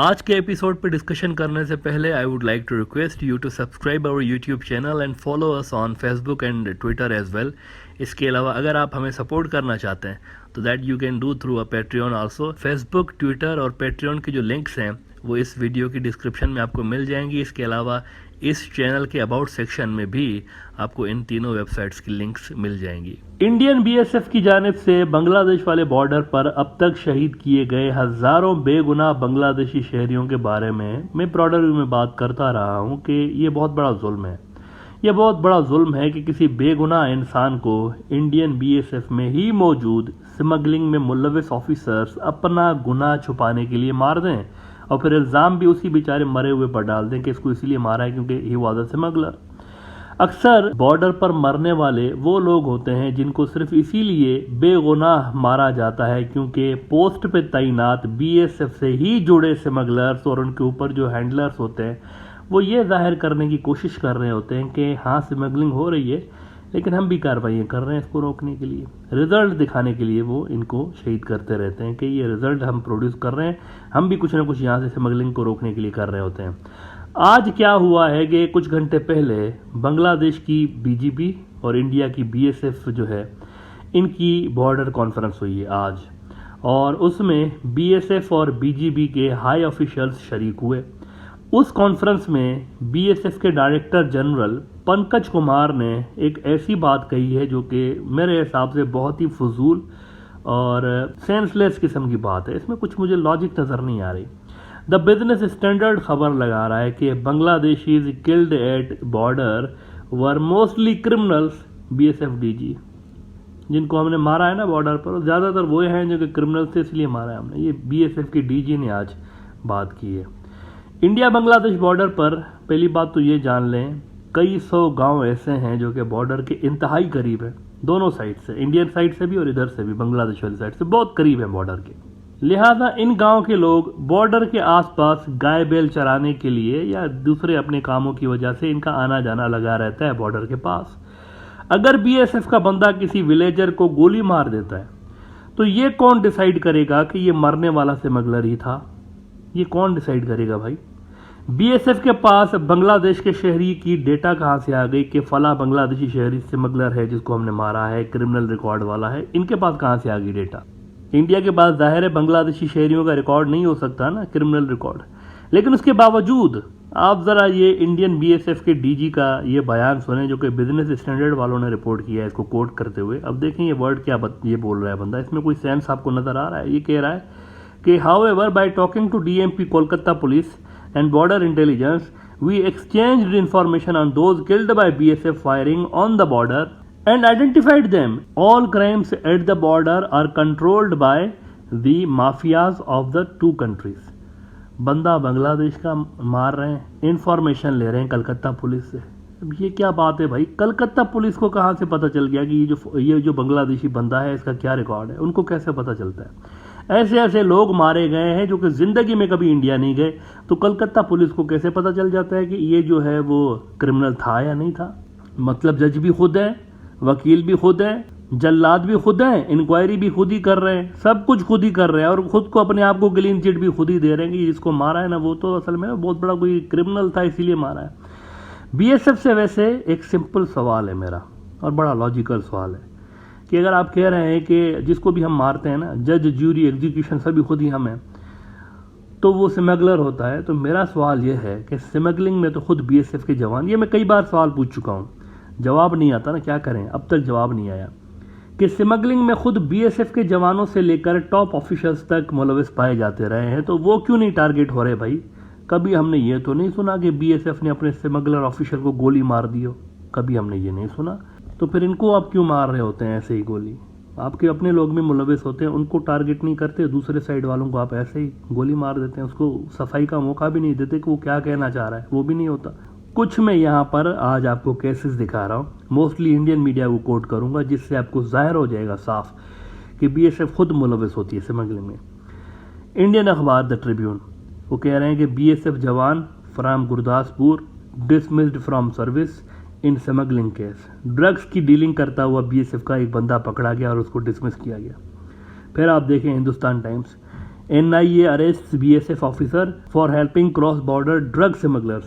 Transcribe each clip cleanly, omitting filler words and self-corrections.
آج کے ایپیسوڈ پہ ڈسکشن کرنے سے پہلے I would like to request you to subscribe our YouTube channel and follow us on Facebook and Twitter as well. اس کے علاوہ اگر آپ ہمیں سپورٹ کرنا چاہتے ہیں تو that you can do through a Patreon also. Facebook, Twitter اور پیٹریون کے جو لنکس ہیں وہ اس ویڈیو کی ڈسکرپشن میں آپ کو مل جائیں گی. اس کے علاوہ اس چینل کے اباؤٹ سیکشن میں بھی آپ کو ان تینوں ویب سائٹس کی لنکس مل جائیں گی. انڈین بی ایس ایف کی جانب سے بنگلہ دیش والے بارڈر پر اب تک شہید کیے گئے ہزاروں بے گناہ بنگلہ دیشی شہریوں کے بارے میں براڈر ویو میں بات کرتا رہا ہوں کہ یہ بہت بڑا ظلم ہے. یہ بہت بڑا ظلم ہے کہ کسی بے گناہ انسان کو انڈین بی ایس ایف میں ہی موجود سمگلنگ میں ملوث آفیسرز اپنا گناہ چھپانے کے لیے مار دیں اور پھر الزام بھی اسی بیچارے مرے ہوئے پر ڈال دیں کہ اس کو اسی لیے مارا ہے کیونکہ ہی واز اے سمگلر. اکثر بارڈر پر مرنے والے وہ لوگ ہوتے ہیں جن کو صرف اسی لیے بے گناہ مارا جاتا ہے کیونکہ پوسٹ پہ تعینات بی ایس ایف سے ہی جڑے سمگلرز اور ان کے اوپر جو ہینڈلرز ہوتے ہیں وہ یہ ظاہر کرنے کی کوشش کر رہے ہوتے ہیں کہ ہاں سمگلنگ ہو رہی ہے لیکن ہم بھی کارروائیاں کر رہے ہیں اس کو روکنے کے لیے. رزلٹ دکھانے کے لیے وہ ان کو شہید کرتے رہتے ہیں کہ یہ رزلٹ ہم پروڈیوس کر رہے ہیں, ہم بھی کچھ نہ کچھ یہاں سے سمگلنگ کو روکنے کے لیے کر رہے ہوتے ہیں. آج کیا ہوا ہے کہ کچھ گھنٹے پہلے بنگلہ دیش کی بی جی پی اور انڈیا کی بی ایس ایف جو ہے ان کی بارڈر کانفرنس ہوئی ہے آج, اور اس میں بی ایس ایف اور بی جی پی کے ہائی آفیشلز شریک ہوئے. اس کانفرنس میں بی ایس ایف کے ڈائریکٹر جنرل پنکج کمار نے ایک ایسی بات کہی ہے جو کہ میرے حساب سے بہت ہی فضول اور سینس لیس قسم کی بات ہے. اس میں کچھ مجھے لاجک نظر نہیں آ رہی. دا بزنس اسٹینڈرڈ خبر لگا رہا ہے کہ Bangladeshis killed at border were mostly criminals. B S F D G جن کو ہم نے مارا ہے نا بارڈر پر, زیادہ تر وہ ہیں جو کہ کرمنل تھے اس لیے مارا ہے ہم نے. یہ بی ایس ایف کی ڈی جی نے آج بات کی ہے. انڈیا بنگلہ دیش بارڈر پر پہلی بات تو یہ جان لیں کئی سو گاؤں ایسے ہیں جو کہ بارڈر کے انتہائی قریب ہیں, دونوں سائڈ سے, انڈین سائڈ سے بھی اور ادھر سے بھی بنگلہ دیش والی سائڈ سے بہت قریب ہیں بارڈر کے. لہذا ان گاؤں کے لوگ بارڈر کے آس پاس گائے بیل چرانے کے لیے یا دوسرے اپنے کاموں کی وجہ سے ان کا آنا جانا لگا رہتا ہے بارڈر کے پاس. اگر بی ایس ایف کا بندہ کسی ولیجر کو گولی مار دیتا ہے تو یہ کون ڈیسائیڈ کرے گا کہ یہ مرنے والا سمگلر ہی تھا؟ یہ کون ڈیسائیڈ کرے گا بھائی؟ بی ایس ایف کے پاس بنگلہ دیش کے شہری کی ڈیٹا کہاں سے آ گئی کہ فلاں بنگلہ دیشی شہری سمگلر ہے جس کو ہم نے مارا ہے, کرمنل ریکارڈ والا ہے؟ ان کے پاس کہاں سے آ گئی ڈیٹا؟ انڈیا کے پاس ظاہر ہے بنگلہ دیشی شہریوں کا ریکارڈ نہیں ہو سکتا نا, کرمنل ریکارڈ. لیکن اس کے باوجود آپ ذرا یہ انڈین بی ایس ایف کے ڈی جی کا یہ بیان سنیں جو کہ بزنس اسٹینڈرڈ والوں نے رپورٹ کیا ہے اس کو کوٹ کرتے ہوئے. اب دیکھیں یہ ورڈ کیا یہ بول رہا ہے بندہ, اس میں کوئی سینس آپ کو نظر آ رہا ہے؟ یہ کہہ رہا ہے کہ however by talking to D M P Kolkata police and border intelligence, we exchanged information on those killed by BSF firing on the border and identified them. All crimes at the border are controlled by the mafias of the two countries. بندہ بنگلہ دیش کا مار رہے ہیں, information لے رہے ہیں Calcutta police سے. اب یہ کیا بات ہے بھائی؟ کلکتہ پولیس کو کہاں سے پتہ چل گیا کہ یہ جو بنگلہ دیشی بندہ ہے اس کا کیا ریکارڈ ہے؟ ان کو کیسے پتہ چلتا ہے؟ ایسے لوگ مارے گئے ہیں جو کہ زندگی میں کبھی انڈیا نہیں گئے, تو کلکتہ پولیس کو کیسے پتہ چل جاتا ہے کہ یہ جو ہے وہ کرمنل تھا یا نہیں تھا؟ مطلب جج بھی خود ہیں, وکیل بھی خود ہیں, جلاد بھی خود ہیں, انکوائری بھی خود ہی کر رہے ہیں, سب کچھ خود ہی کر رہے ہیں اور خود کو اپنے آپ کو کلین چٹ بھی خود ہی دے رہے ہیں کہ جس کو مارا ہے نا وہ تو اصل میں بہت بڑا کوئی کرمنل تھا اسی لیے مارا ہے. بی ایس ایف سے ویسے ایک سمپل سوال ہے میرا اور بڑا لاجیکل سوال ہے کہ اگر آپ کہہ رہے ہیں کہ جس کو بھی ہم مارتے ہیں نا جج, جیوری, ایگزیکیوشن سبھی خود ہی ہم ہیں, تو وہ سمگلر ہوتا ہے. تو میرا سوال یہ ہے کہ سمگلنگ میں تو خود بی ایس ایف کے جوان, یہ میں کئی بار سوال پوچھ چکا ہوں, جواب نہیں آتا نا, کیا کریں, اب تک جواب نہیں آیا کہ سمگلنگ میں خود بی ایس ایف کے جوانوں سے لے کر ٹاپ آفیشلز تک ملوث پائے جاتے رہے ہیں, تو وہ کیوں نہیں ٹارگیٹ ہو رہے بھائی؟ کبھی ہم نے یہ تو نہیں سنا کہ بی ایس ایف نے اپنے سمگلر آفیشل کو گولی مار دی ہو, کبھی ہم نے یہ نہیں سنا. تو پھر ان کو آپ کیوں مار رہے ہوتے ہیں ایسے ہی گولی؟ آپ کے اپنے لوگ بھی ملوث ہوتے ہیں, ان کو ٹارگٹ نہیں کرتے, دوسرے سائڈ والوں کو آپ ایسے ہی گولی مار دیتے ہیں, اس کو صفائی کا موقع بھی نہیں دیتے کہ وہ کیا کہنا چاہ رہا ہے, وہ بھی نہیں ہوتا. کچھ میں یہاں پر آج آپ کو کیسز دکھا رہا ہوں, موسٹلی انڈین میڈیا کو کوٹ کروں گا جس سے آپ کو ظاہر ہو جائے گا صاف کہ بی ایس ایف خود ملوث ہوتی ہے سمگلنگ میں. انڈین اخبار دا ٹریبیون وہ کہہ رہے ہیں کہ بی ایس ایف جوان from Gurdaspur dismissed from service in smuggling case. Drugs کی ڈیلنگ کرتا ہوا بی ایس ایف کا ایک بندہ پکڑا گیا اور اس کو ڈسمس کیا گیا. پھر آپ دیکھیں Hindustan Times, NIA arrests BSF officer for helping cross-border drug smugglers.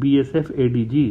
BSF ADG।